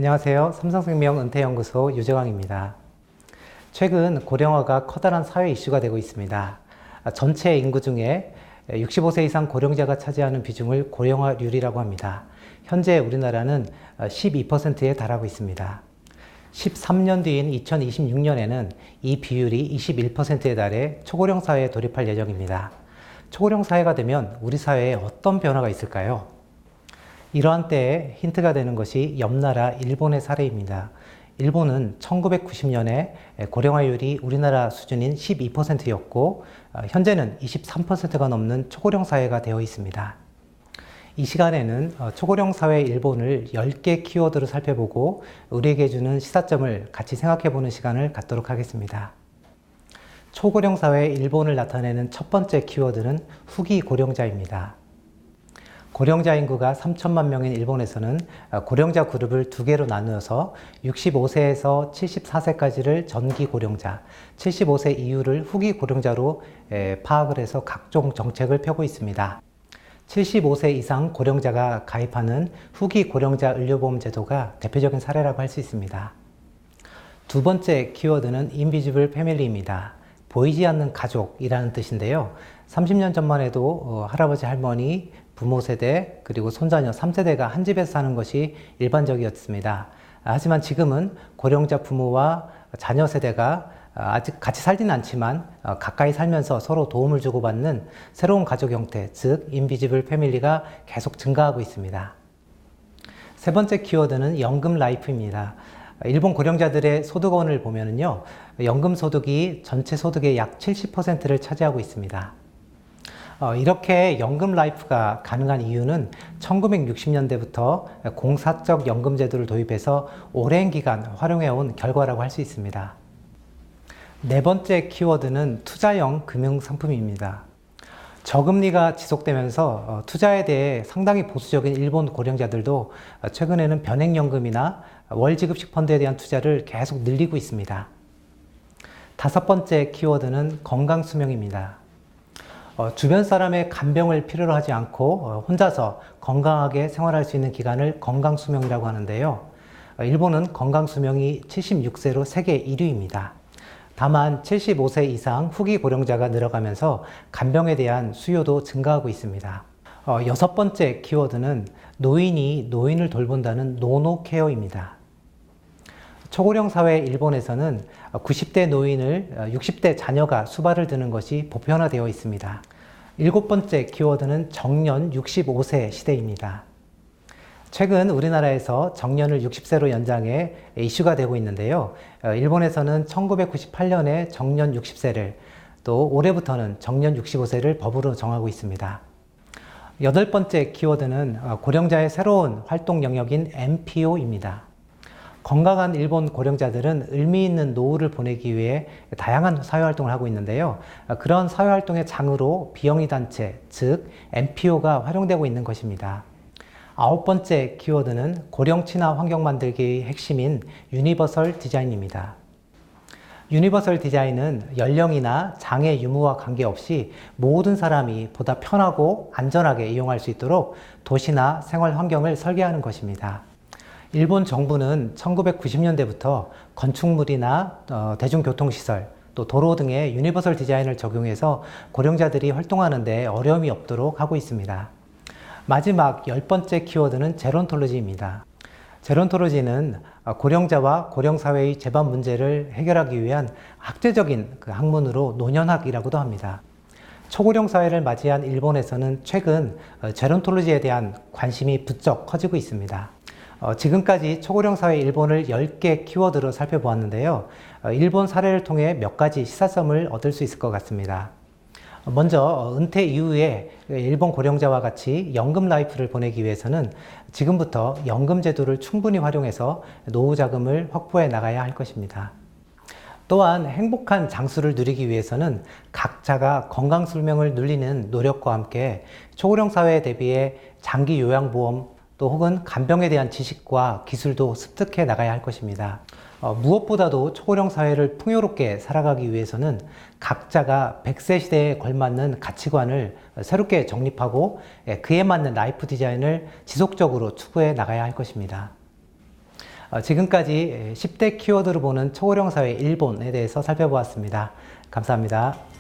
안녕하세요. 삼성생명 은퇴연구소 유재광입니다. 최근 고령화가 커다란 사회 이슈가 되고 있습니다. 전체 인구 중에 65세 이상 고령자가 차지하는 비중을 고령화률이라고 합니다. 현재 우리나라는 12%에 달하고 있습니다. 13년 뒤인 2026년에는 이 비율이 21%에 달해 초고령 사회에 돌입할 예정입니다. 초고령 사회가 되면 우리 사회에 어떤 변화가 있을까요? 이러한 때에 힌트가 되는 것이 옆나라 일본의 사례입니다. 일본은 1990년에 고령화율이 우리나라 수준인 12%였고 현재는 23%가 넘는 초고령 사회가 되어 있습니다. 이 시간에는 초고령 사회 일본을 10개 키워드로 살펴보고 우리에게 주는 시사점을 같이 생각해보는 시간을 갖도록 하겠습니다. 초고령 사회 일본을 나타내는 첫 번째 키워드는 후기 고령자입니다. 고령자 인구가 3천만 명인 일본에서는 고령자 그룹을 두 개로 나누어서 65세에서 74세까지를 전기 고령자, 75세 이후를 후기 고령자로 파악을 해서 각종 정책을 펴고 있습니다. 75세 이상 고령자가 가입하는 후기 고령자 의료보험 제도가 대표적인 사례라고 할 수 있습니다. 두 번째 키워드는 인비지블 패밀리입니다. 보이지 않는 가족이라는 뜻인데요. 30년 전만 해도 할아버지, 할머니, 부모 세대, 그리고 손자녀 3세대가 한 집에서 사는 것이 일반적이었습니다. 하지만 지금은 고령자 부모와 자녀 세대가 아직 같이 살지는 않지만 가까이 살면서 서로 도움을 주고받는 새로운 가족 형태, 즉 인비지블 패밀리가 계속 증가하고 있습니다. 세 번째 키워드는 연금 라이프입니다. 일본 고령자들의 소득원을 보면요, 연금 소득이 전체 소득의 약 70%를 차지하고 있습니다. 이렇게 연금 라이프가 가능한 이유는 1960년대부터 공사적 연금 제도를 도입해서 오랜 기간 활용해온 결과라고 할 수 있습니다. 네 번째 키워드는 투자형 금융상품입니다. 저금리가 지속되면서 투자에 대해 상당히 보수적인 일본 고령자들도 최근에는 변액연금이나 월지급식 펀드에 대한 투자를 계속 늘리고 있습니다. 다섯 번째 키워드는 건강수명입니다. 주변 사람의 간병을 필요로 하지 않고 혼자서 건강하게 생활할 수 있는 기간을 건강수명이라고 하는데요. 일본은 건강수명이 76세로 세계 1위입니다. 다만 75세 이상 후기 고령자가 늘어가면서 간병에 대한 수요도 증가하고 있습니다. 여섯 번째 키워드는 노인이 노인을 돌본다는 노노케어입니다. 초고령 사회 일본에서는 90대 노인을 60대 자녀가 수발을 드는 것이 보편화되어 있습니다. 일곱 번째 키워드는 정년 65세 시대입니다. 최근 우리나라에서 정년을 60세로 연장해 이슈가 되고 있는데요. 일본에서는 1998년에 정년 60세를, 또 올해부터는 정년 65세를 법으로 정하고 있습니다. 여덟 번째 키워드는 고령자의 새로운 활동 영역인 NPO입니다. 건강한 일본 고령자들은 의미 있는 노후를 보내기 위해 다양한 사회활동을 하고 있는데요. 그런 사회활동의 장으로 비영리 단체, 즉 NPO가 활용되고 있는 것입니다. 아홉 번째 키워드는 고령 친화 환경 만들기의 핵심인 유니버설 디자인입니다. 유니버설 디자인은 연령이나 장애 유무와 관계없이 모든 사람이 보다 편하고 안전하게 이용할 수 있도록 도시나 생활 환경을 설계하는 것입니다. 일본 정부는 1990년대부터 건축물이나 대중교통시설, 또 도로 등의 유니버설 디자인을 적용해서 고령자들이 활동하는 데 어려움이 없도록 하고 있습니다. 마지막 열 번째 키워드는 제론톨로지입니다. 제론톨로지는 고령자와 고령사회의 재반 문제를 해결하기 위한 학제적인 학문으로 노년학이라고도 합니다. 초고령 사회를 맞이한 일본에서는 최근 제론톨로지에 대한 관심이 부쩍 커지고 있습니다. 지금까지 초고령 사회 일본을 10개 키워드로 살펴보았는데요. 일본 사례를 통해 몇 가지 시사점을 얻을 수 있을 것 같습니다. 먼저 은퇴 이후에 일본 고령자와 같이 연금 라이프를 보내기 위해서는 지금부터 연금 제도를 충분히 활용해서 노후 자금을 확보해 나가야 할 것입니다. 또한 행복한 장수를 누리기 위해서는 각자가 건강 수명을 늘리는 노력과 함께 초고령 사회에 대비해 장기 요양보험 또 혹은 간병에 대한 지식과 기술도 습득해 나가야 할 것입니다. 무엇보다도 초고령 사회를 풍요롭게 살아가기 위해서는 각자가 100세 시대에 걸맞는 가치관을 새롭게 정립하고 그에 맞는 라이프 디자인을 지속적으로 추구해 나가야 할 것입니다. 지금까지 10대 키워드로 보는 초고령 사회 일본에 대해서 살펴보았습니다. 감사합니다.